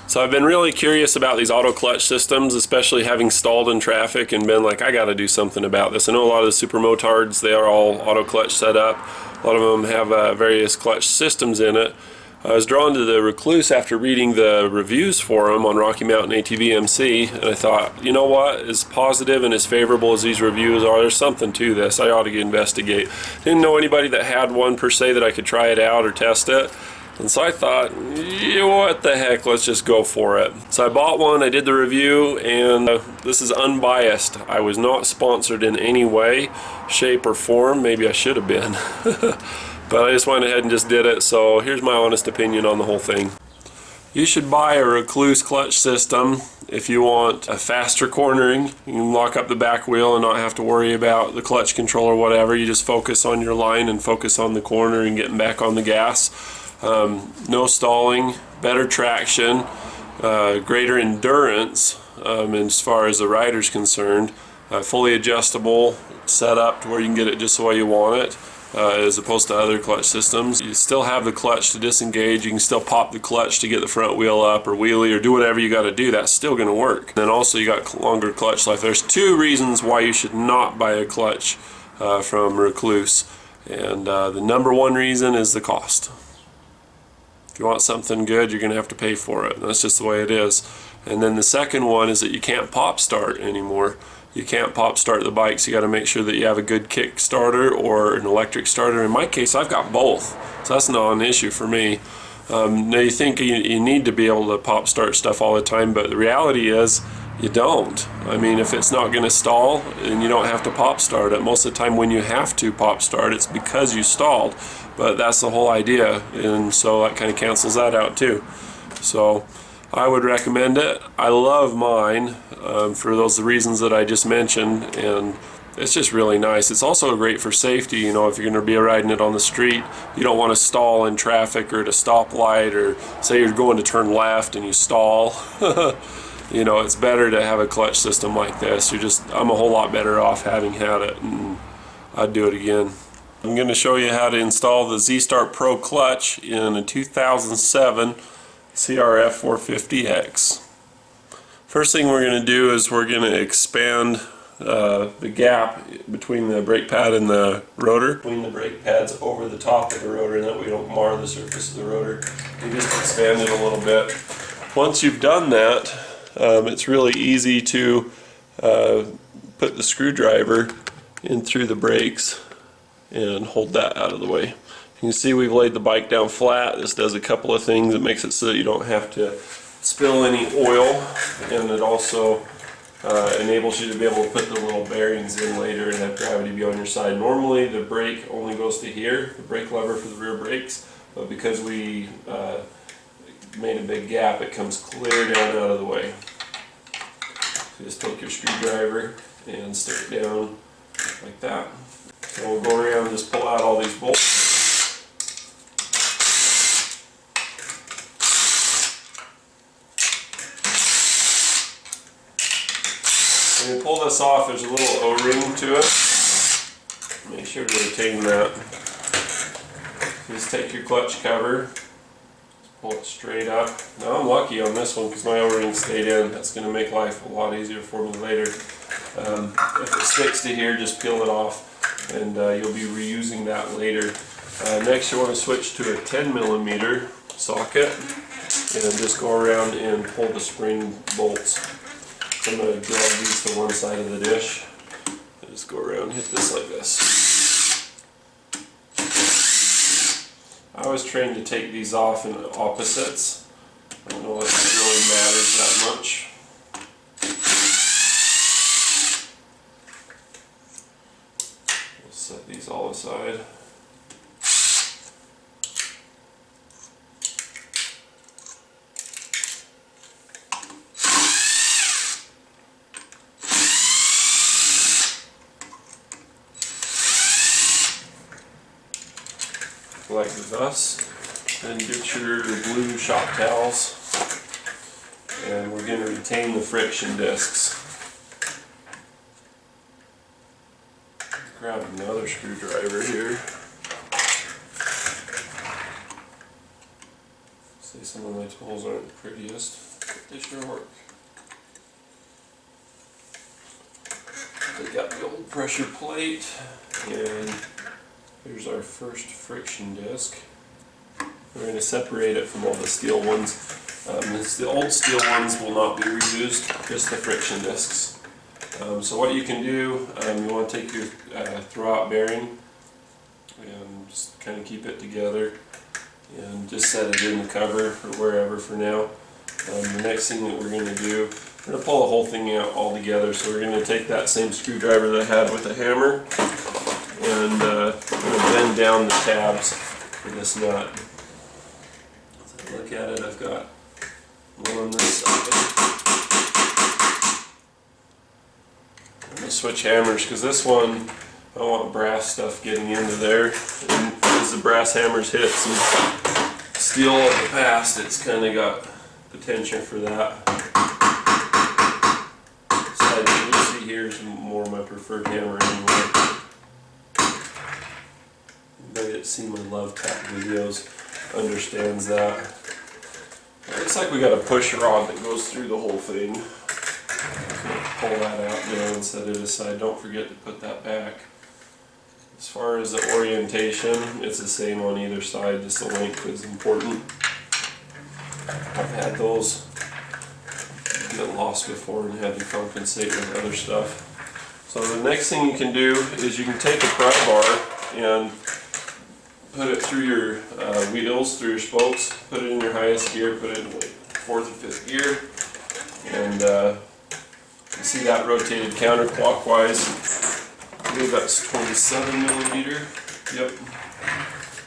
So I've been really curious about these auto clutch systems, especially having stalled in traffic and been like, I got to do something about this. I know a lot of the super motards, they are all auto clutch set up. A lot of them have various clutch systems in it. I was drawn to the Recluse after reading the reviews for them on Rocky Mountain ATV MC, and I thought, you know what, as positive and as favorable as these reviews are, there's something to this. I ought to investigate. Didn't know anybody that had one per se that I could try it out or test it. And so I thought, what the heck, let's just go for it. So I bought one, I did the review, and this is unbiased. I was not sponsored in any way, shape, or form. Maybe I should have been. But I just went ahead and just did it, so here's my honest opinion on the whole thing. You should buy a Recluse clutch system if you want a faster cornering. You can lock up the back wheel and not have to worry about the clutch control or whatever. You just focus on your line and focus on the corner and getting back on the gas. No stalling, better traction, greater endurance as far as the rider's concerned, fully adjustable setup to where you can get it just the way you want it, as opposed to other clutch systems. You still have the clutch to disengage, you can still pop the clutch to get the front wheel up or wheelie or do whatever you got to do. That's still going to work. And then also you got longer clutch life. There's two reasons why you should not buy a clutch from Recluse, and the number one reason is the cost. If you want something good, you're going to have to pay for it. That's just the way it is. And then the second one is that you can't pop start anymore. You can't pop start the bikes. You got to make sure that you have a good kick starter or an electric starter. In my case, I've got both, so that's not an issue for me. Now you think you need to be able to pop start stuff all the time, but the reality is you don't. I mean, if it's not going to stall, then you don't have to pop start it. Most of the time when you have to pop start, it's because you stalled. But that's the whole idea, and so that kind of cancels that out too. So I would recommend it. I love mine for those reasons that I just mentioned, and it's just really nice. It's also great for safety. You know, if you're going to be riding it on the street, you don't want to stall in traffic or at a stoplight, or say you're going to turn left and you stall. You know, it's better to have a clutch system like this. I'm a whole lot better off having had it, and I'd do it again. I'm going to show you how to install the Z-Start Pro clutch in a 2007 CRF 450X. First thing we're going to do is we're going to expand the gap between the brake pad and the rotor. Between the brake pads over the top of the rotor, and that way we don't mar the surface of the rotor. You just expand it a little bit. Once you've done that, it's really easy to put the screwdriver in through the brakes and hold that out of the way. You can see we've laid the bike down flat. This does a couple of things. It makes it so that you don't have to spill any oil, and it also enables you to be able to put the little bearings in later and have gravity be on your side. Normally the brake only goes to here, the brake lever for the rear brakes, but because we made a big gap, it comes clear down out of the way. So just take your screwdriver and stick it down like that. So we'll go around and just pull out all these bolts. When you pull this off, there's a little O-ring to it. Make sure to retain that. Just take your clutch cover, pull it straight up. Now I'm lucky on this one because my O-ring stayed in. That's going to make life a lot easier for me later. If it sticks to here, just peel it off, and you'll be reusing that later. Next you want to switch to a 10mm socket and just go around and pull the spring bolts. So I'm going to drag these to one side of the dish and just go around and hit this like this. I was trained to take these off in opposites. I don't know if it really matters that much. Set these all aside. Like thus. Then get your blue shop towels, and we're going to retain the friction discs. Grab another screwdriver here. Say some of my tools aren't the prettiest, but they sure work. They got the old pressure plate, and here's our first friction disc. We're going to separate it from all the steel ones. The old steel ones will not be reused, just the friction discs. So what you can do, you want to take your throwout bearing and just kind of keep it together and just set it in the cover or wherever for now. The next thing that we're going to do, we're going to pull the whole thing out all together. So we're going to take that same screwdriver that I had with the hammer and we're going to bend down the tabs for this nut. So look at it, I've got one on this side. I'm going to switch hammers because this one, I don't want brass stuff getting into there. And as the brass hammers hit some steel in the past, it's kind of got potential for that. So you see here's more of my preferred hammer anyway. Anybody that's seen my love tap videos understands that. It looks like we got a push rod that goes through the whole thing. Pull that out now and set it aside. Don't forget to put that back. As far as the orientation, it's the same on either side, just the length is important. I've had those get lost before and had to compensate with other stuff. So the next thing you can do is you can take a pry bar and put it through your wheels, through your spokes, put it in your highest gear, put it in like 4th or 5th gear, and you see that rotated counterclockwise. I believe that's 27 millimeter. Yep.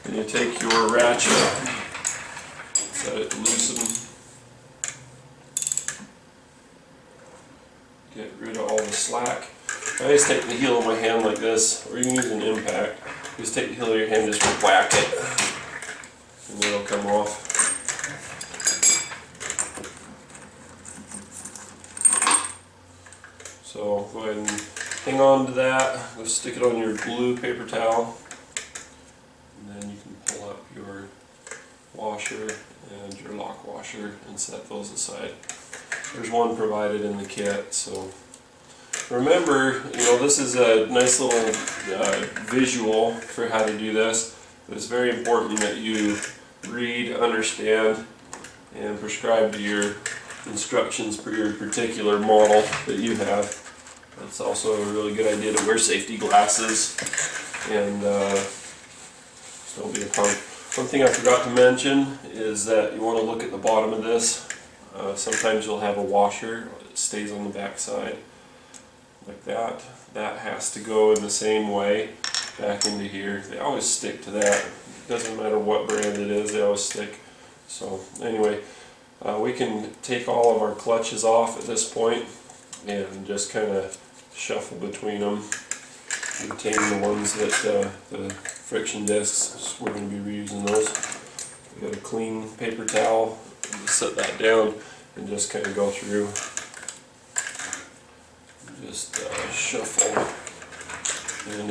And you take your ratchet, set it to loosen, get rid of all the slack. I always take the heel of my hand like this, or you can use an impact. Just take the heel of your hand, just whack it, and it'll come off. So go ahead and hang on to that. Go stick it on your blue paper towel, and then you can pull up your washer and your lock washer and set those aside. There's one provided in the kit, so remember, this is a nice little visual for how to do this, but it's very important that you read, understand, and prescribe to your instructions for your particular model that you have. It's also a really good idea to wear safety glasses and don't be a punk. One thing I forgot to mention is that you want to look at the bottom of this. Sometimes you'll have a washer that stays on the back side like that. That has to go in the same way back into here. They always stick to that. It doesn't matter what brand it is, they always stick. So anyway, we can take all of our clutches off at this point and just kind of shuffle between them, retain the ones that the friction discs, we're going to be reusing those. We got a clean paper towel, set that down and just kind of go through, just shuffle. And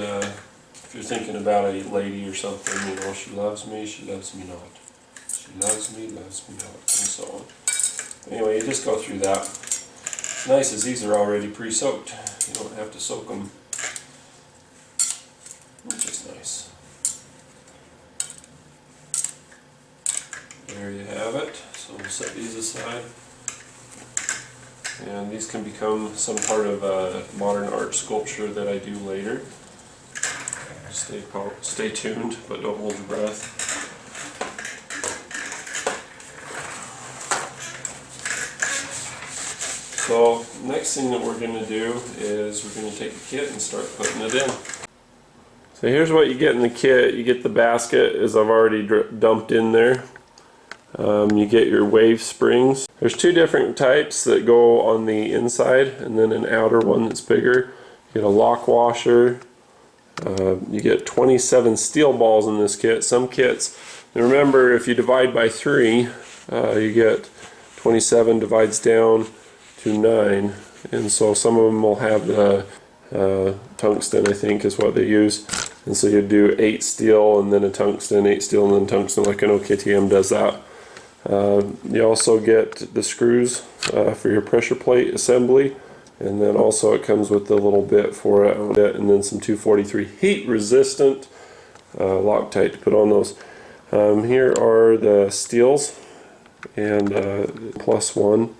if you're thinking about a lady or something, she loves me not. She loves me not, and so on. Anyway, you just go through that. It's nice as these are already pre-soaked. You don't have to soak them, which is nice. There you have it. So we'll set these aside. And these can become some part of a modern art sculpture that I do later. Stay tuned, but don't hold your breath. So next thing that we're going to do is we're going to take the kit and start putting it in. So here's what you get in the kit. You get the basket, as I've already dumped in there. You get your wave springs. There's two different types that go on the inside and then an outer one that's bigger. You get a lock washer. You get 27 steel balls in this kit. Some kits, and remember, if you divide by 3, you get 27 divides down to 9, and so some of them will have the tungsten, I think is what they use, and so you do 8 steel and then a tungsten, 8 steel and then tungsten, like an OKTM does that. You also get the screws for your pressure plate assembly, and then also it comes with the little bit for it, and then some 243 heat resistant Loctite to put on those. Here are the steels and +1,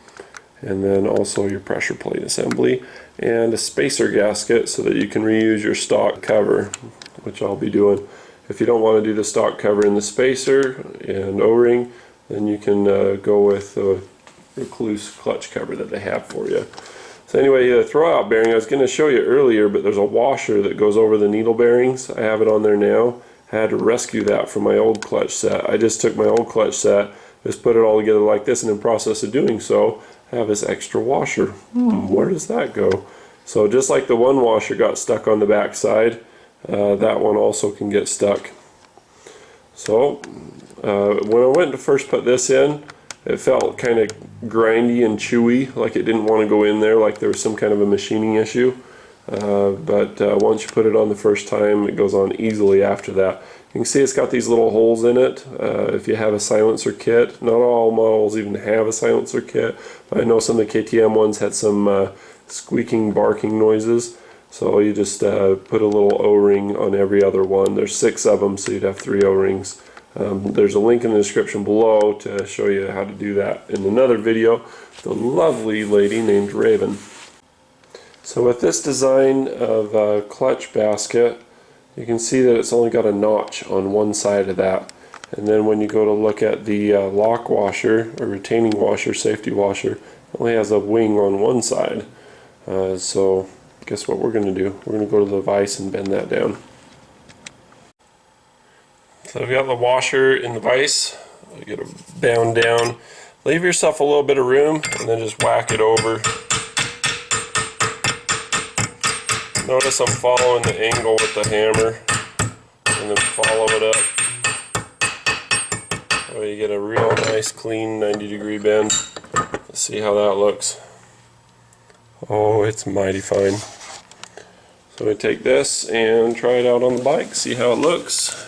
and then also your pressure plate assembly and a spacer gasket so that you can reuse your stock cover, which I'll be doing. If you don't want to do the stock cover in the spacer and O-ring, then you can go with the recluse clutch cover that they have for you. So anyway, the throwout bearing I was going to show you earlier, but there's a washer that goes over the needle bearings. I have it on there now. I had to rescue that from my old clutch set. I just took my old clutch set, just put it all together like this, and in the process of doing so, I have this extra washer. Where does that go? So just like the one washer got stuck on the back side, that one also can get stuck. So when I went to first put this in, it felt kind of grindy and chewy, like it didn't want to go in there, like there was some kind of a machining issue. But once you put it on the first time, it goes on easily after that. You can see it's got these little holes in it. If you have a silencer kit, not all models even have a silencer kit, but I know some of the KTM ones had some squeaking, barking noises. So you just put a little O-ring on every other one. There's 6 of them, so you'd have 3 O-rings. There's a link in the description below to show you how to do that in another video. The lovely lady named Raven. So with this design of a clutch basket, you can see that it's only got a notch on one side of that. And then when you go to look at the lock washer, or retaining washer, safety washer, it only has a wing on one side. So guess what we're going to do? We're going to go to the vise and bend that down. So I've got the washer in the vise. You get it bound down. Leave yourself a little bit of room and then just whack it over. Notice I'm following the angle with the hammer and then follow it up. So you get a real nice clean 90-degree bend. Let's see how that looks. Oh, it's mighty fine. So we take this and try it out on the bike, see how it looks.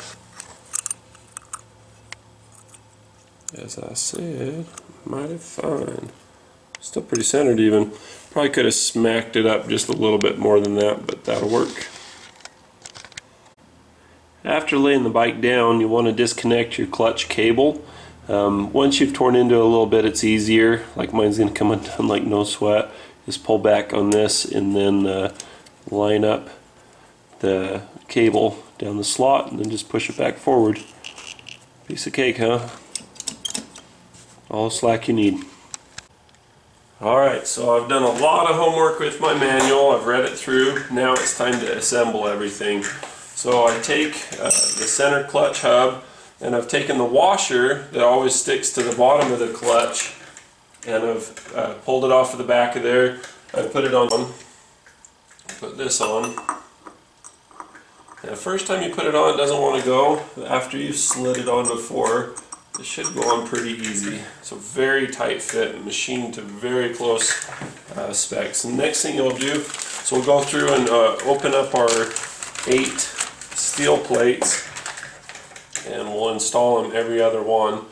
As I said, mighty fine. Still pretty centered even. Probably could have smacked it up just a little bit more than that, but that'll work. After laying the bike down, you want to disconnect your clutch cable. Once you've torn into it a little bit, it's easier. Like mine's going to come undone like no sweat. Just pull back on this and then line up the cable down the slot and then just push it back forward. Piece of cake, huh? All the slack you need. Alright, so I've done a lot of homework with my manual. I've read it through. Now it's time to assemble everything. So I take the center clutch hub, and I've taken the washer that always sticks to the bottom of the clutch, and I've pulled it off of the back of there. I put it on. Put this on. And the first time you put it on, it doesn't want to go. After you've slid it on before, it should go on pretty easy. It's a very tight fit, machined to very close specs. And the next thing you'll do, so we'll go through and open up our 8 steel plates, and we'll install them every other one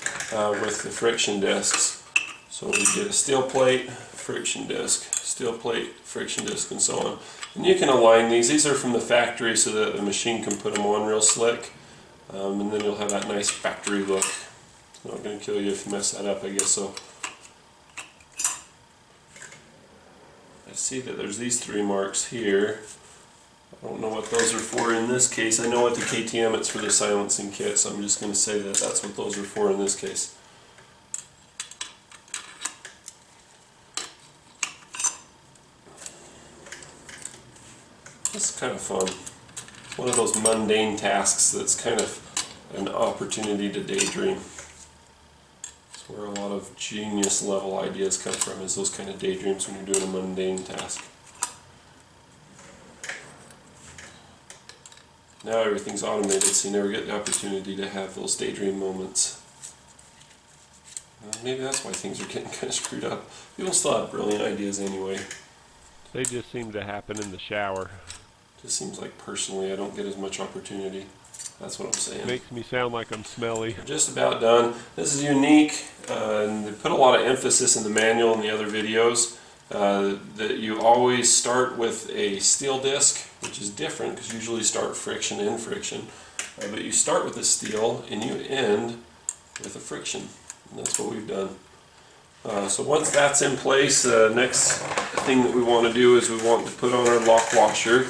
with the friction discs. So we get a steel plate, friction disc, steel plate, friction disc, and so on. And you can align these. These are from the factory so that the machine can put them on real slick. And then you'll have that nice factory look. Not going to kill you if you mess that up, I guess so. I see that there's these 3 marks here. I don't know what those are for in this case. I know with the KTM it's for the silencing kit, so I'm just going to say that that's what those are for in this case. This is kind of fun. It's one of those mundane tasks that's kind of an opportunity to daydream. Where a lot of genius level ideas come from, is those kind of daydreams when you're doing a mundane task. Now everything's automated, so you never get the opportunity to have those daydream moments. Maybe that's why things are getting kind of screwed up. People still have brilliant ideas anyway. They just seem to happen in the shower. Just seems like personally I don't get as much opportunity. That's what I'm saying. Makes me sound like I'm smelly. We're just about done. This is unique, and they put a lot of emphasis in the manual and the other videos that you always start with a steel disc, which is different because you usually start friction and friction. But you start with a steel and you end with a friction. And that's what we've done. So once that's in place, the next thing that we want to do is we want to put on our lock washer.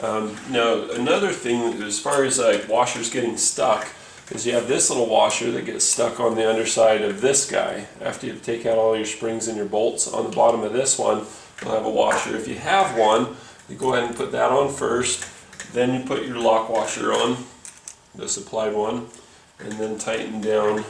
Now another thing as far as like washers getting stuck is you have this little washer that gets stuck on the underside of this guy. After you take out all your springs and your bolts, on the bottom of this one you'll have a washer. If you have one, you go ahead and put that on first, then you put your lock washer on, the supplied one, and then tighten down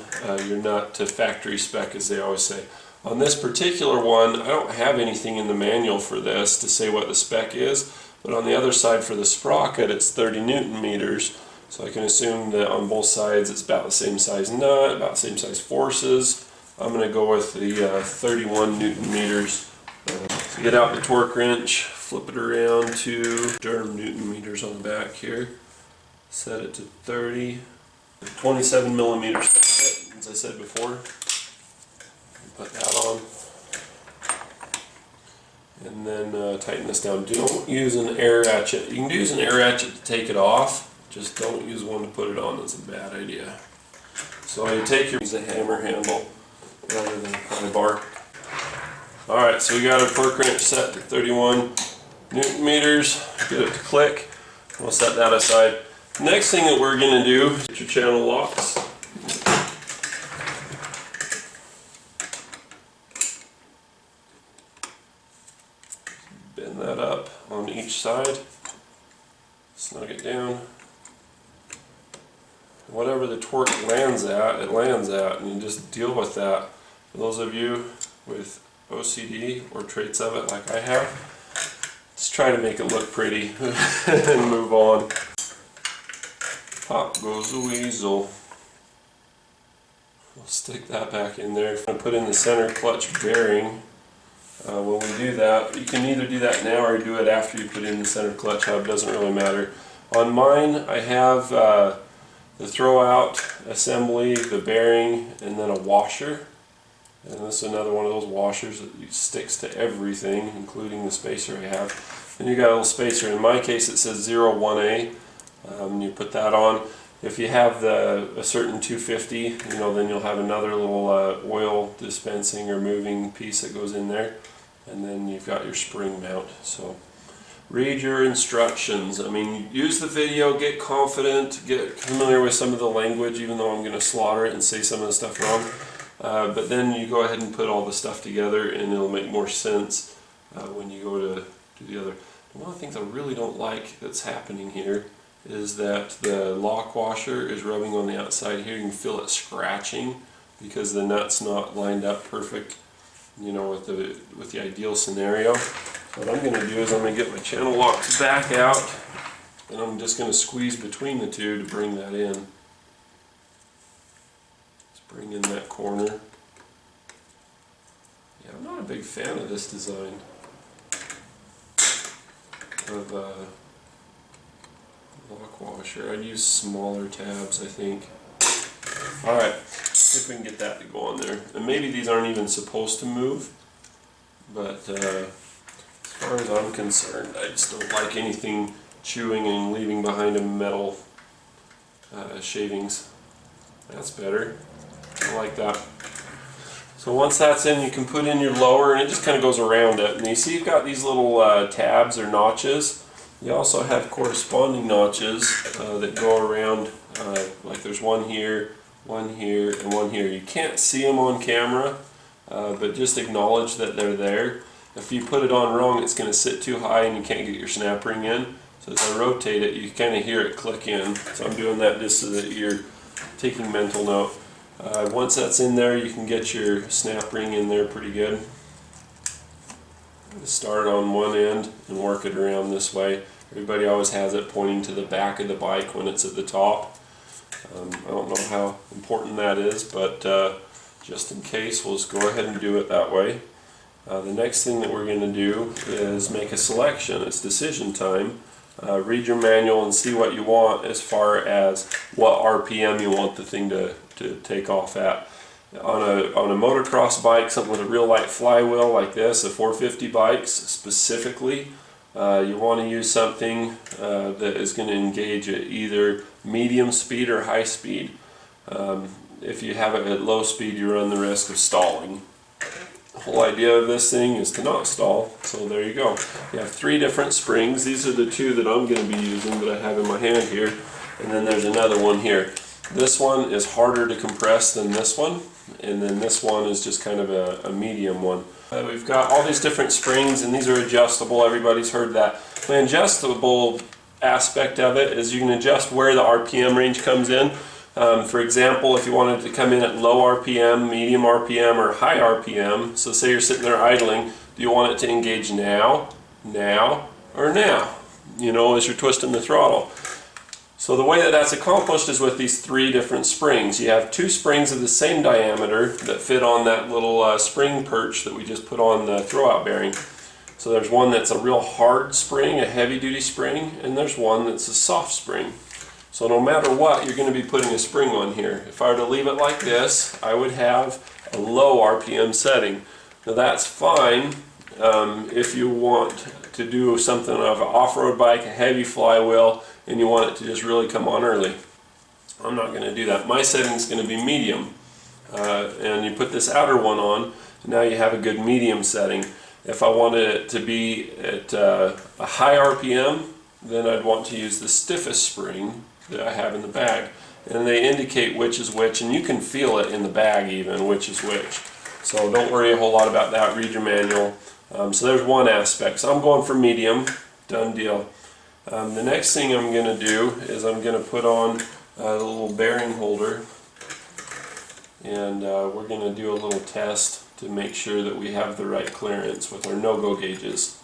your nut to factory spec, as they always say. On this particular one, I don't have anything in the manual for this to say what the spec is, but on the other side for the sprocket it's 30 Newton meters, so I can assume that on both sides it's about the same size nut, about the same size forces. I'm going to go with the 31 Newton meters. So get out the torque wrench, flip it around to Durham Newton meters on the back here, set it to 30. 27 millimeters, as I said before. Put that on, and then tighten this down. Don't use an air ratchet. You can use an air ratchet to take it off, just don't use one to put it on. That's a bad idea. So you take your use a hammer handle rather than a pry bar. Alright, so we got our torque wrench set to 31 Newton meters. Get it to click. We'll set that aside. Next thing that we're going to do is get your channel locks. Bend that up on each side. Snug it down. Whatever the torque lands at, it lands at, and you just deal with that. For those of you with OCD or traits of it like I have, just try to make it look pretty and move on. Pop goes the weasel. We'll stick that back in there. I'm going to put in the center clutch bearing. When we do that, you can either do that now or do it after you put in the center clutch hub. Doesn't really matter. On mine, I have the throw-out assembly, the bearing, and then a washer. And this is another one of those washers that sticks to everything, including the spacer I have. And you got a little spacer. In my case, it says 01A. You put that on. If you have a certain 250, then you'll have another little oil dispensing or moving piece that goes in there, and then you've got your spring mount. So read your instructions. I mean, use the video, get confident, get familiar with some of the language, even though I'm going to slaughter it and say some of the stuff wrong. But then you go ahead and put all the stuff together, and it'll make more sense when you go to do the other. One of the things I really don't like that's happening here is that the lock washer is rubbing on the outside here. You can feel it scratching because the nut's not lined up perfect, with the ideal scenario. What I'm going to do is I'm going to get my channel locks back out, and I'm just going to squeeze between the two to bring that in. Let's bring in that corner. Yeah, I'm not a big fan of this design of lock washer. I'd use smaller tabs, I think. Alright, see if we can get that to go on there. And maybe these aren't even supposed to move, but as far as I'm concerned, I just don't like anything chewing and leaving behind a metal shavings. That's better. I like that. So once that's in, you can put in your lower, and it just kind of goes around it. And you see you've got these little tabs or notches. You also have corresponding notches that go around, like there's one here, and one here. You can't see them on camera, but just acknowledge that they're there. If you put it on wrong, it's going to sit too high and you can't get your snap ring in. So as I rotate it, you kind of hear it click in. So I'm doing that just so that you're taking mental note. Once that's in there, you can get your snap ring in there pretty good. Start on one end and work it around this way. Everybody always has it pointing to the back of the bike when it's at the top. I don't know how important that is, but just in case, we'll just go ahead and do it that way. The next thing that we're going to do is make a selection. It's decision time. read your manual and see what you want as far as what RPM you want the thing to take off at. On a motocross bike, something with a real light flywheel like this, a 450 bikes specifically, you want to use something that is going to engage at either medium speed or high speed. If you have it at low speed, you run the risk of stalling. The whole idea of this thing is to not stall, so there you go. You have 3 different springs. These are the 2 that I'm going to be using that I have in my hand here, and then there's another one here. This one is harder to compress than this one, and then this one is just kind of a medium one. We've got all these different springs, and these are adjustable. Everybody's heard that. The adjustable aspect of it is you can adjust where the RPM range comes in. For example, if you wanted to come in at low RPM, medium RPM, or high RPM, so say you're sitting there idling, do you want it to engage now, or now? You know, as you're twisting the throttle. So the way that that's accomplished is with these 3 different springs. You have 2 springs of the same diameter that fit on that little spring perch that we just put on the throwout bearing. So there's one that's a real hard spring, a heavy duty spring, and there's one that's a soft spring. So no matter what, you're going to be putting a spring on here. If I were to leave it like this, I would have a low RPM setting. Now that's fine if you want to do something of an off-road bike, a heavy flywheel, and you want it to just really come on early. I'm not going to do that. My setting is going to be medium. And you put this outer one on, and now you have a good medium setting. If I wanted it to be at a high RPM, then I'd want to use the stiffest spring that I have in the bag. And they indicate which is which, and you can feel it in the bag even, which is which. So don't worry a whole lot about that. Read your manual. So there's one aspect. So I'm going for medium. Done deal. The next thing I'm going to do is I'm going to put on a little bearing holder, and we're going to do a little test to make sure that we have the right clearance with our no-go gauges.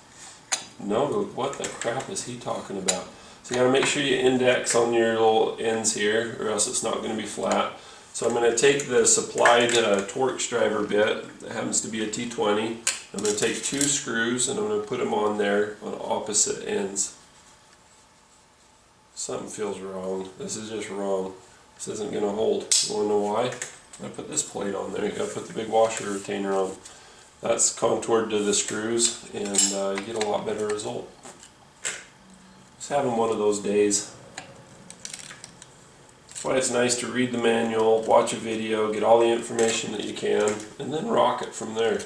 No-go? What the crap is he talking about? So you got to make sure you index on your little ends here, or else it's not going to be flat. So I'm going to take the supplied Torx driver bit, that happens to be a T20. I'm going to take 2 screws and I'm going to put them on there on opposite ends. Something feels wrong. This is just wrong. This isn't going to hold. You want to know why? I put this plate on there. You got to put the big washer retainer on. That's contoured to the screws, and you get a lot better result. Just having one of those days. That's why it's nice to read the manual, watch a video, get all the information that you can, and then rock it from there.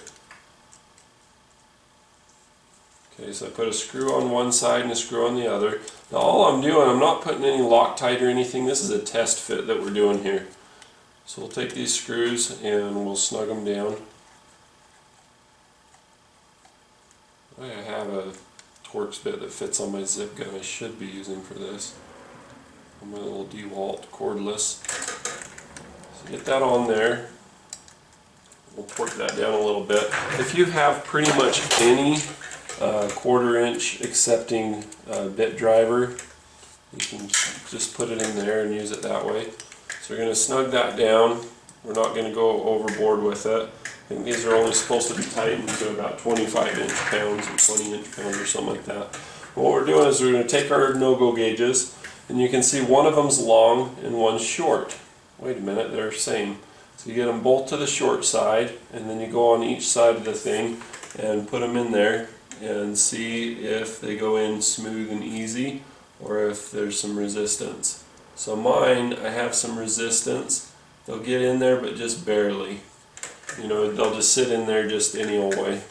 Okay, so I put a screw on one side and a screw on the other. Now all I'm doing, I'm not putting any Loctite or anything. This is a test fit that we're doing here. So we'll take these screws and we'll snug them down. I have a Torx bit that fits on my zip gun I should be using for this. On my little DeWalt cordless. So get that on there. We'll torque that down a little bit. If you have pretty much any 1/4 inch accepting bit driver, you can just put it in there and use it that way. So we're going to snug that down. We're not going to go overboard with it. I think these are only supposed to be tightened to about 25 inch pounds or 20 inch pounds or something like that. But what we're doing is we're going to take our no-go gauges, and you can see one of them's long and one's short. Wait a minute, they're the same. So you get them both to the short side, and then you go on each side of the thing and put them in there and see if they go in smooth and easy or if there's some resistance. So mine, I have some resistance. They'll get in there, but just barely. You know, they'll just sit in there just any old way.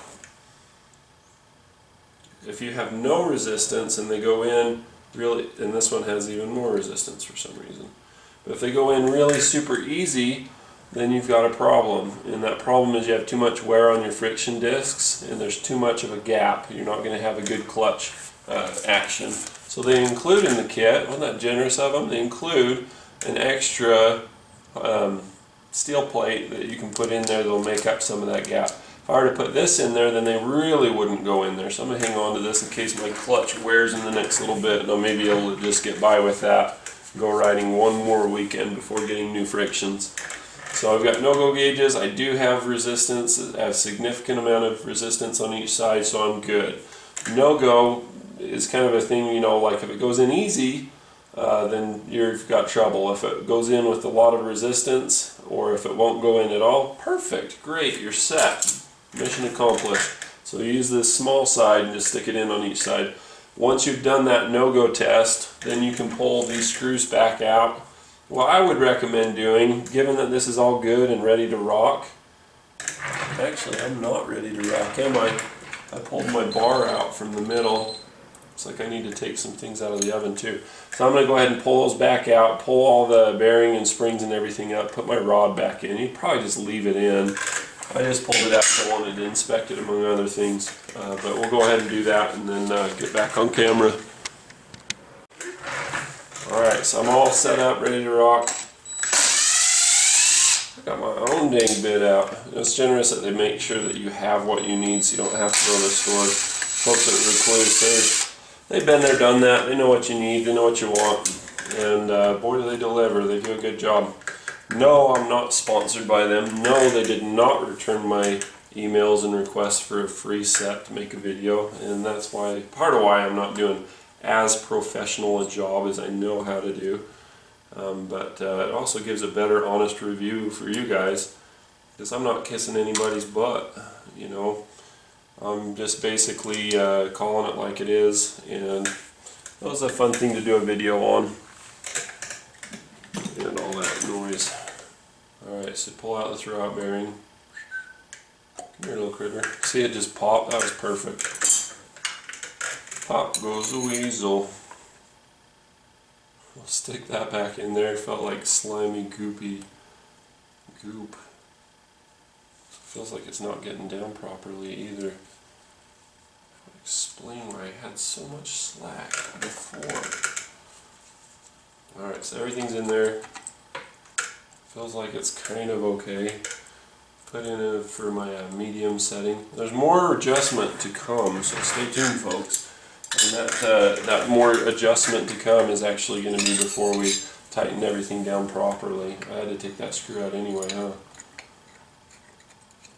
If you have no resistance and they go in really, and this one has even more resistance for some reason. But if they go in really super easy, then you've got a problem. And that problem is you have too much wear on your friction discs and there's too much of a gap. You're not going to have a good clutch action. So they include in the kit, wasn't that generous of them? They include an extra steel plate that you can put in there that'll make up some of that gap. If I were to put this in there, then they really wouldn't go in there. So I'm going to hang on to this in case my clutch wears in the next little bit, and I'll maybe be able to just get by with that and go riding one more weekend before getting new frictions. So I've got no-go gauges. I do have resistance. I have a significant amount of resistance on each side, so I'm good. No-go, is kind of a thing, you know, like if it goes in easy, then you've got trouble. If it goes in with a lot of resistance, or if it won't go in at all, perfect, great, you're set. Mission accomplished. So use this small side and just stick it in on each side. Once you've done that no-go test, then you can pull these screws back out. What I would recommend doing, given that this is all good and ready to rock, actually I'm not ready to rock, am I? I pulled my bar out from the middle. Looks like I need to take some things out of the oven too. So I'm going to go ahead and pull those back out, pull all the bearing and springs and everything up, put my rod back in. You'd probably just leave it in. I just pulled it out because I wanted to inspect it among other things. But we'll go ahead and do that and then get back on camera. Alright, so I'm all set up, ready to rock. I got my own dang bit out. It's generous that they make sure that you have what you need so you don't have to go to the store. Folks at Recluse, they've been there, done that. They know what you need, they know what you want. And boy do they deliver, they do a good job. No, I'm not sponsored by them. No, they did not return my emails and requests for a free set to make a video. And that's why, part of why I'm not doing as professional a job as I know how to do. But it also gives a better, honest review for you guys, because I'm not kissing anybody's butt, you know. I'm just basically calling it like it is, and that was a fun thing to do a video on, and all that noise. Alright, so pull out the throwout bearing. Come here, little critter. See, it just popped. That was perfect. Pop goes the weasel. I'll stick that back in there. It felt like slimy, goopy goop. Feels like it's not getting down properly either. I'll explain why I had so much slack before. Alright, so everything's in there. Feels like it's kind of okay. Put in it for my medium setting. There's more adjustment to come, so stay tuned, folks. And that more adjustment to come is actually going to be before we tighten everything down properly. I had to take that screw out anyway, huh?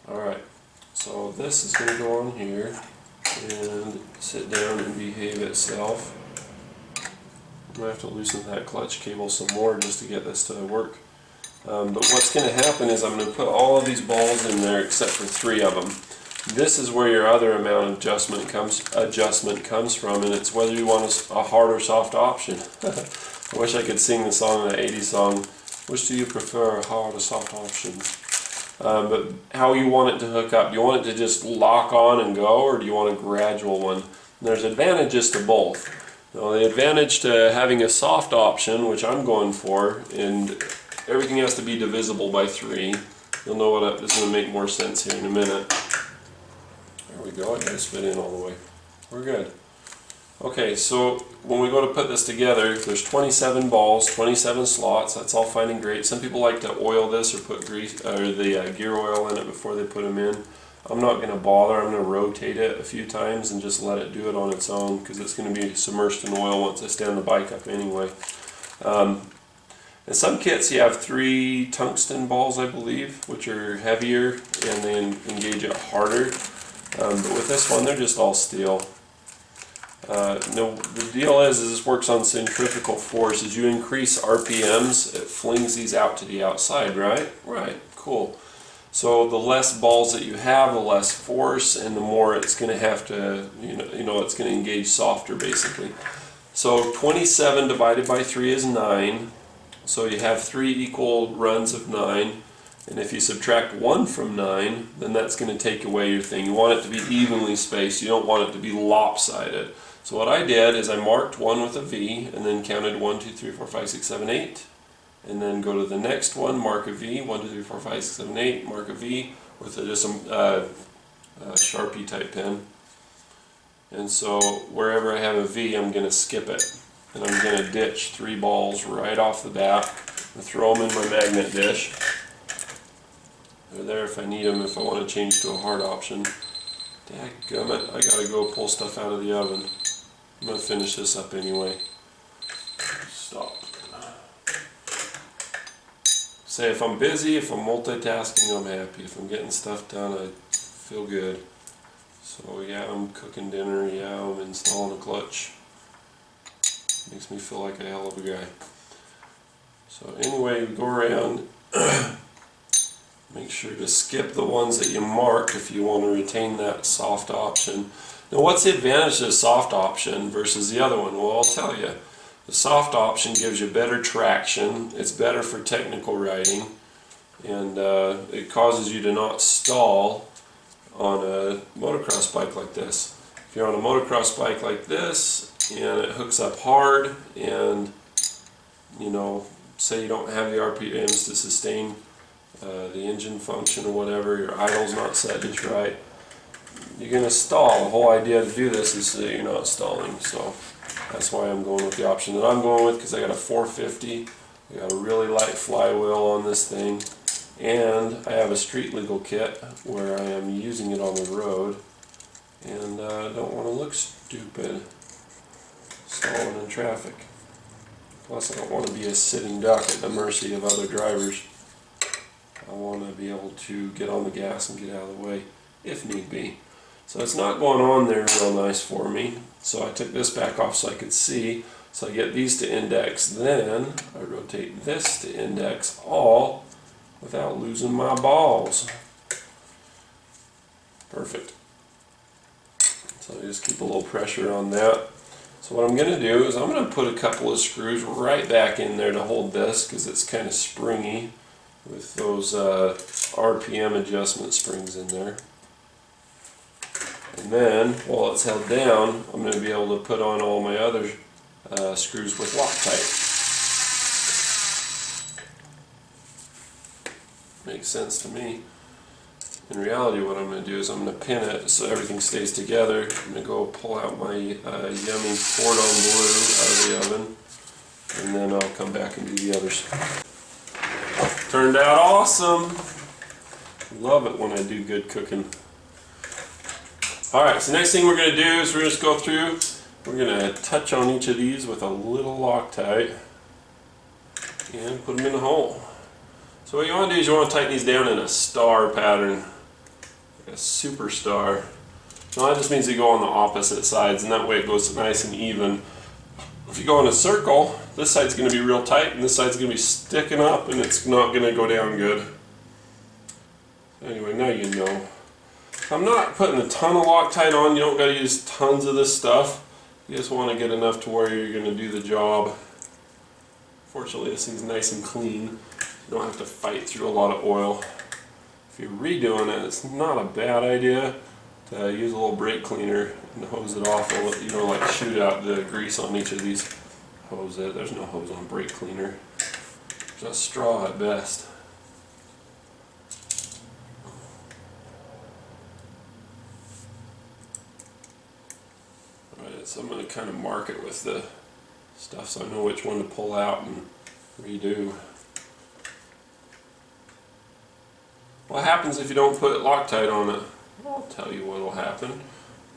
Alright, so this is going to go on here and sit down and behave itself. I'm going to have to loosen that clutch cable some more just to get this to work. But what's going to happen is I'm going to put all of these balls in there except for 3 of them. This is where your other amount of adjustment comes from, and it's whether you want a hard or soft option. I wish I could sing the song, the 80s song, which do you prefer, a hard or soft option? But how you want it to hook up. Do you want it to just lock on and go, or do you want a gradual one? And there's advantages to both. Now, the advantage to having a soft option, which I'm going for, and everything has to be divisible by 3. You'll know what this is going to make more sense here in a minute. There we go, I got to fit in all the way. We're good. Okay, so when we go to put this together, there's 27 balls, 27 slots. That's all fine and great. Some people like to oil this or put grease or the gear oil in it before they put them in. I'm not going to bother. I'm going to rotate it a few times and just let it do it on its own, because it's going to be submerged in oil once I stand the bike up anyway. In some kits you have 3 tungsten balls, I believe, which are heavier and they engage it harder. But with this one, they're just all steel. No, the deal is this works on centrifugal force. As you increase RPMs, it flings these out to the outside, right? Right, cool. So the less balls that you have, the less force, and the more it's going to have to, you know, it's going to engage softer, basically. So 27 divided by 3 is 9. So you have 3 equal runs of 9. And if you subtract 1 from 9, then that's going to take away your thing. You want it to be evenly spaced. You don't want it to be lopsided. So what I did is I marked 1 with a V and then counted 1, 2, 3, 4, 5, 6, 7, 8. And then go to the next one, mark a V, 1, 2, 3, 4, 5, 6, 7, 8, mark a V with just some Sharpie type pen. And so wherever I have a V, I'm going to skip it. And I'm going to ditch 3 balls right off the bat and throw them in my magnet dish. They're there if I need them, if I want to change to a hard option. Dadgummit, I gotta go pull stuff out of the oven. I'm gonna finish this up anyway. Stop. Say if I'm busy, if I'm multitasking, I'm happy. If I'm getting stuff done, I feel good. So yeah, I'm cooking dinner, yeah, I'm installing a clutch. Makes me feel like a hell of a guy. So anyway, we go around, make sure to skip the ones that you mark if you want to retain that soft option. Now what's the advantage of the soft option versus the other one? Well, I'll tell you. The soft option gives you better traction, it's better for technical riding, and it causes you to not stall on a motocross bike like this. If you're on a motocross bike like this and it hooks up hard and you know, say you don't have the RPMs to sustain the engine function or whatever, your idle's not set just right, you're going to stall. The whole idea to do this is so that you're not stalling. So that's why I'm going with the option that I'm going with, because I got a 450, I got a really light flywheel on this thing, and I have a street legal kit where I am using it on the road, and I don't want to look stupid stalling in traffic. Plus I don't want to be a sitting duck at the mercy of other drivers. I want to be able to get on the gas and get out of the way if need be. So it's not going on there real nice for me. So I took this back off so I could see. So I get these to index, then I rotate this to index all without losing my balls. Perfect. So I just keep a little pressure on that. So what I'm going to do is I'm going to put a couple of screws right back in there to hold this, because it's kind of springy with those RPM adjustment springs in there. And then while it's held down, I'm going to be able to put on all my other screws with Loctite. Makes sense to me. In reality, what I'm going to do is I'm going to pin it so everything stays together. I'm going to go pull out my yummy Cordon Bleu out of the oven, and then I'll come back and do the others. Turned out awesome! Love it when I do good cooking. Alright, so next thing we're going to do is we're going to go through, we're going to touch on each of these with a little Loctite and put them in the hole. So what you want to do is you want to tighten these down in a star pattern. A super star. Now that just means you go on the opposite sides, and that way it goes nice and even. If you go in a circle, this side's going to be real tight and this side's going to be sticking up, and it's not going to go down good. Anyway, now you know. I'm not putting a ton of Loctite on. You don't got to use tons of this stuff. You just want to get enough to where you're going to do the job. Fortunately, this thing's nice and clean. You don't have to fight through a lot of oil. If you're redoing it, it's not a bad idea to use a little brake cleaner and hose it off. You know, like shoot out the grease on each of these. Hose it. There's no hose on brake cleaner. Just straw at best. Alright, so I'm going to kind of mark it with the stuff so I know which one to pull out and redo. What happens if you don't put Loctite on it? I'll tell you what will happen.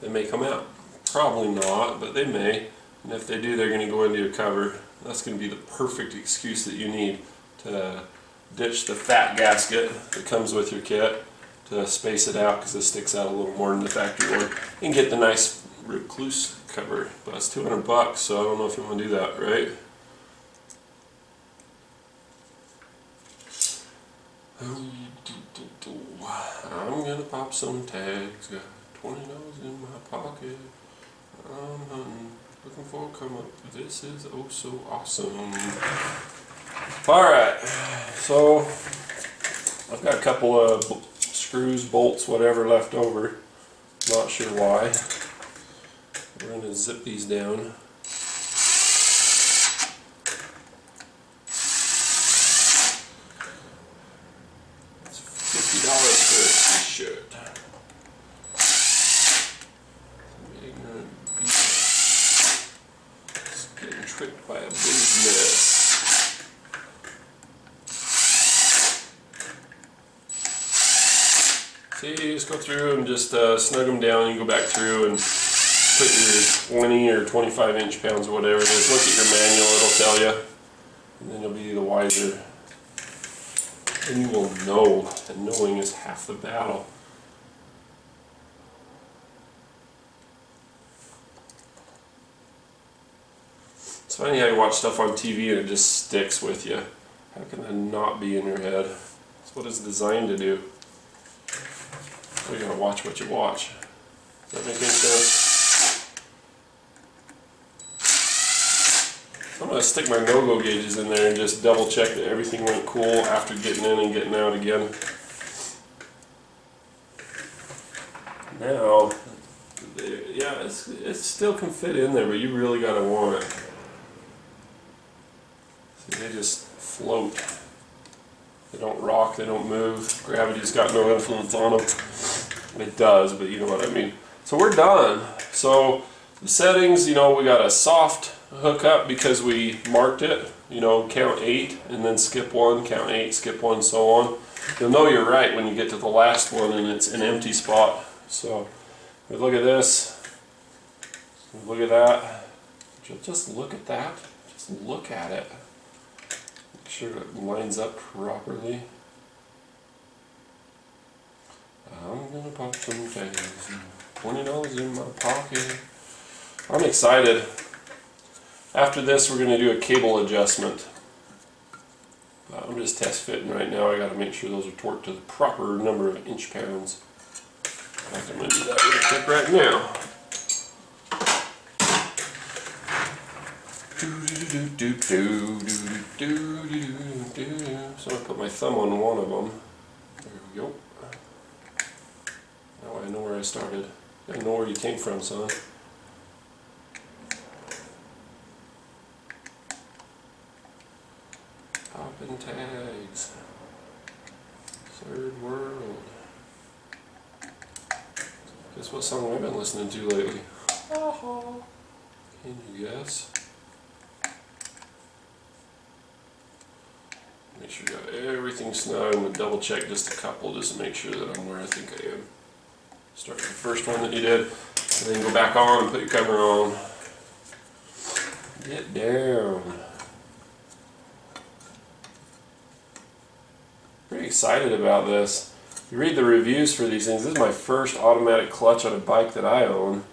They may come out. Probably not, but they may. And if they do, they're going to go into your cover. That's going to be the perfect excuse that you need to ditch the fat gasket that comes with your kit, to space it out because it sticks out a little more than the factory one, and get the nice recluse cover. But it's $200, so I don't know if you want to do that, right? I'm gonna pop some tags. Got $20 in my pocket. I'm hunting, looking for a come up. This is oh so awesome. Alright, so I've got a couple of screws, bolts, whatever left over. Not sure why. We're gonna zip these down. Tricked by a business. See, you just go through and just snug them down, and go back through and put your 20 or 25 inch-pounds or whatever it is. Look at your manual, it'll tell you, and then you'll be the wiser. And you will know, and knowing is half the battle. funny how you watch stuff on TV and it just sticks with you. How can that not be in your head? That's what it's designed to do. So you gotta watch what you watch. Does that make any sense? So I'm gonna stick my no-go gauges in there and just double check that everything went cool after getting in and getting out again. Now, yeah, it still can fit in there, but you really gotta want it. See, they just float. They don't rock, they don't move. Gravity's got no influence on them. It does, but you know what I mean. So we're done. So the settings, you know, we got a soft hookup because we marked it. You know, count 8 and then skip 1, count 8, skip 1, so on. You'll know you're right when you get to the last one and it's an empty spot. So look at this. Look at that. Just look at that. Just look at it. Make sure it lines up properly. I'm gonna pop some tags. $20 in my pocket. I'm excited. After this, we're gonna do a cable adjustment. I'm just test fitting right now. I gotta make sure those are torqued to the proper number of inch pounds. In fact, I'm gonna do that real quick right now. So I put my thumb on one of them. There we go. Now I know where I started. I know where you came from, son. Poppin' tags. Third world. Guess what song I've been listening to lately? Can you guess? Make sure you got everything snug. I'm going to double check just a couple just to make sure that I'm where I think I am. Start with the first one that you did, and then go back on and put your cover on. Get down. Pretty excited about this. You read the reviews for these things. This is my first automatic clutch on a bike that I own.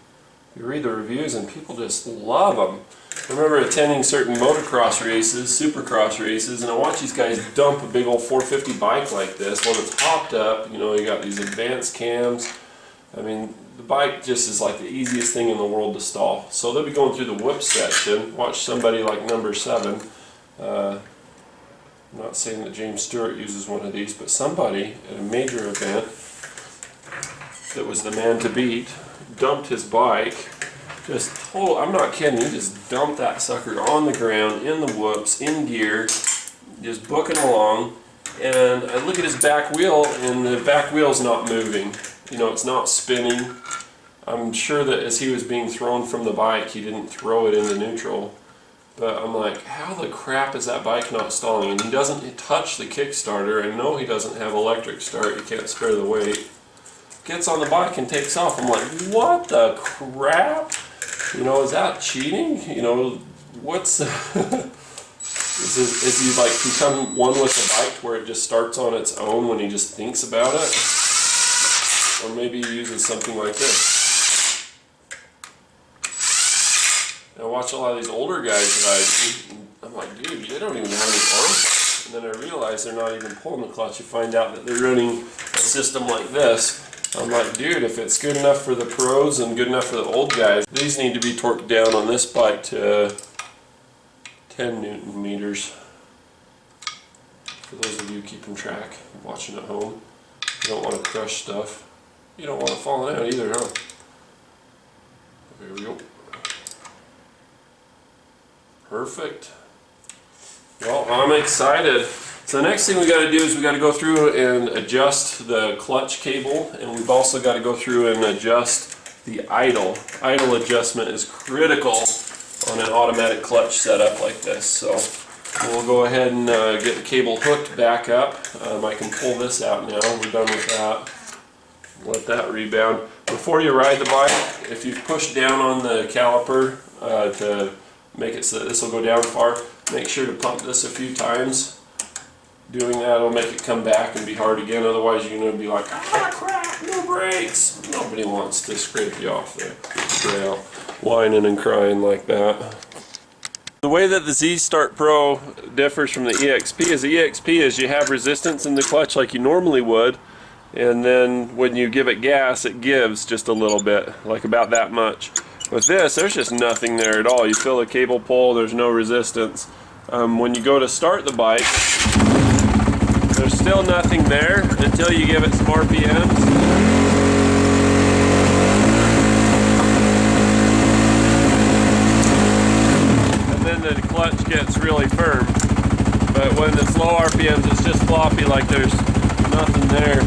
You read the reviews and people just love them. I remember attending certain motocross races, supercross races, and I watch these guys dump a big old 450 bike like this, one that's hopped up. You know, you got these advanced cams. I mean, the bike just is like the easiest thing in the world to stall. So they'll be going through the whip section. Watch somebody like number 7. I'm not saying that James Stewart uses one of these, but somebody at a major event that was the man to beat dumped his bike. Just total, I'm not kidding, he just dumped that sucker on the ground, in the whoops, in gear, just booking along. And I look at his back wheel, and the back wheel's not moving. You know, it's not spinning. I'm sure that as he was being thrown from the bike, he didn't throw it into neutral. But I'm like, how the crap is that bike not stalling? And he doesn't touch the Kickstarter. I know he doesn't have electric start. You can't spare the weight. Gets on the bike and takes off. I'm like, what the crap? You know, is that cheating? You know, what's... is he like become one with the bike where it just starts on its own when he just thinks about it? Or maybe he uses something like this. And I watch a lot of these older guys ride, and I'm like, dude, they don't even have any arms. And then I realize they're not even pulling the clutch. You find out that they're running a system like this. I'm like, dude, if it's good enough for the pros and good enough for the old guys, these need to be torqued down on this bike to 10 Newton meters. For those of you keeping track, watching at home, you don't want to crush stuff. You don't want to fall out either, huh? There we go. Perfect. Well, I'm excited. So the next thing we got to do is we got to go through and adjust the clutch cable, and we've also got to go through and adjust the idle. Idle adjustment is critical on an automatic clutch setup like this. So we'll go ahead and get the cable hooked back up. I can pull this out now. We're done with that. Let that rebound. Before you ride the bike, if you've pushed down on the caliper to make it so that this will go down far, make sure to pump this a few times. Doing that will make it come back and be hard again. Otherwise you're going to be like, ah crap, no brakes. Nobody wants to scrape you off the trail, whining and crying like that. The way that the Z-Start Pro differs from the EXP is you have resistance in the clutch like you normally would, and then when you give it gas, it gives just a little bit, like about that much. With this, there's just nothing there at all. You feel the cable pull, there's no resistance. When you go to start the bike, there's still nothing there until you give it some RPMs. And then the clutch gets really firm. But when it's low RPMs, it's just floppy, like there's nothing there.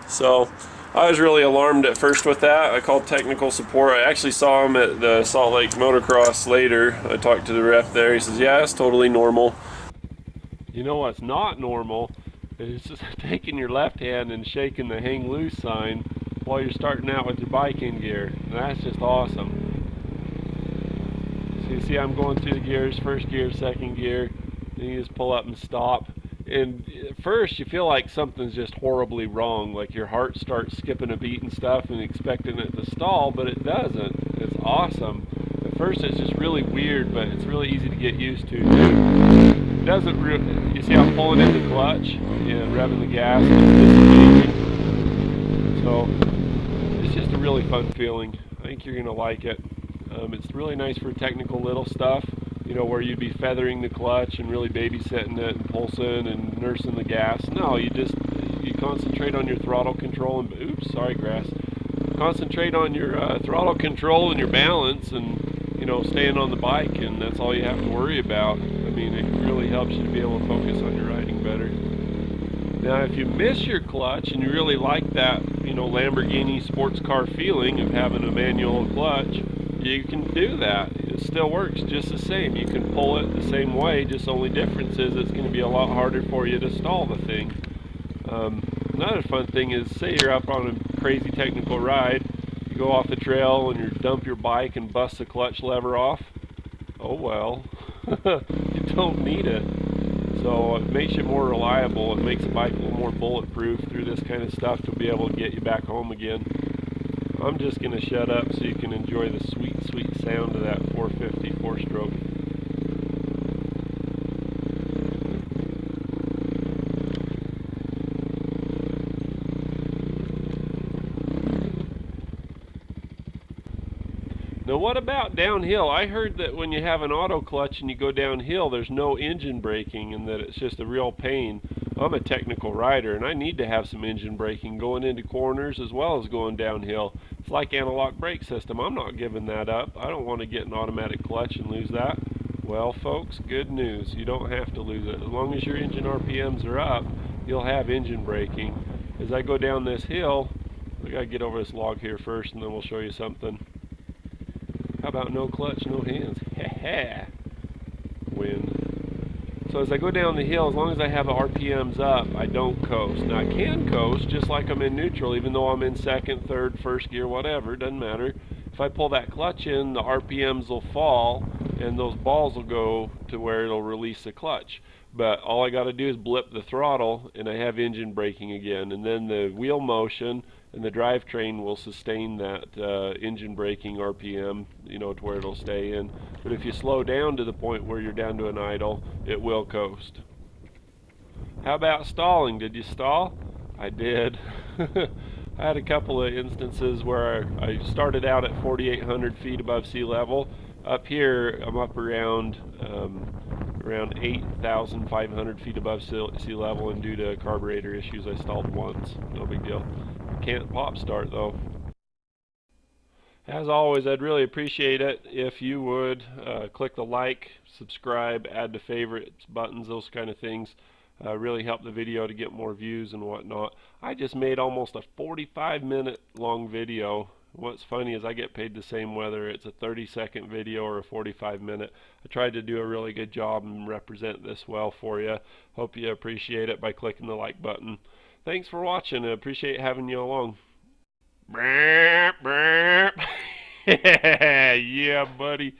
So I was really alarmed at first with that. I called technical support. I actually saw him at the Salt Lake Motocross later. I talked to the rep there. He says, yeah, it's totally normal. You know what's not normal is just taking your left hand and shaking the hang loose sign while you're starting out with your bike in gear. And that's just awesome. So you see I'm going through the gears, first gear, second gear, then you just pull up and stop. And at first you feel like something's just horribly wrong, like your heart starts skipping a beat and stuff and expecting it to stall, but it doesn't. It's awesome. At first it's just really weird, but it's really easy to get used to too. It doesn't you see I'm pulling in the clutch and revving the gas and it's dissipating. So it's just a really fun feeling. I think you're going to like it. It's really nice for technical little stuff, you know, where you'd be feathering the clutch and really babysitting it and pulsing and nursing the gas. No, you concentrate on your throttle control and, oops, sorry grass. Concentrate on your throttle control and your balance and, you know, staying on the bike, and that's all you have to worry about. I mean, it really helps you to be able to focus on your riding better. Now, if you miss your clutch and you really like that, you know, Lamborghini sports car feeling of having a manual clutch, you can do that. It still works just the same. You can pull it the same way, just only difference is it's going to be a lot harder for you to stall the thing. Another fun thing is, say you're up on a crazy technical ride, you go off the trail and you dump your bike and bust the clutch lever off. Oh well, you don't need it. So it makes you more reliable. It makes the bike a little more bulletproof through this kind of stuff to be able to get you back home again. I'm just going to shut up so you can enjoy the sweet, sweet sound of that 450 four-stroke. Now what about downhill? I heard that when you have an auto clutch and you go downhill, there's no engine braking and that it's just a real pain. I'm a technical rider and I need to have some engine braking going into corners as well as going downhill. It's like analog brake system. I'm not giving that up. I don't want to get an automatic clutch and lose that. Well, folks, good news. You don't have to lose it. As long as your engine RPMs are up, you'll have engine braking. As I go down this hill, I gotta get over this log here first and then we'll show you something. How about no clutch, no hands? Ha-ha! Win. So as I go down the hill, as long as I have the RPMs up, I don't coast. Now I can coast just like I'm in neutral, even though I'm in second, third, first gear, whatever, doesn't matter. If I pull that clutch in, the RPMs will fall and those balls will go to where it'll release the clutch. But all I got to do is blip the throttle and I have engine braking again, and then the wheel motion and the drivetrain will sustain that engine braking RPM, you know, to where it'll stay in. But if you slow down to the point where you're down to an idle, it will coast. How about stalling? Did you stall? I did. I had a couple of instances where I started out at 4,800 feet above sea level. Up here, I'm up around 8,500 feet above sea level, and due to carburetor issues, I stalled once. No big deal. Can't pop start though. As always, I'd really appreciate it if you would click the like, subscribe, add to favorites buttons, those kind of things. Really help the video to get more views and whatnot. I just made almost a 45-minute long video. What's funny is I get paid the same whether it's a 30-second video or a 45-minute. I tried to do a really good job and represent this well for you. Hope you appreciate it by clicking the like button. Thanks for watching. I appreciate having you along. Yeah, buddy.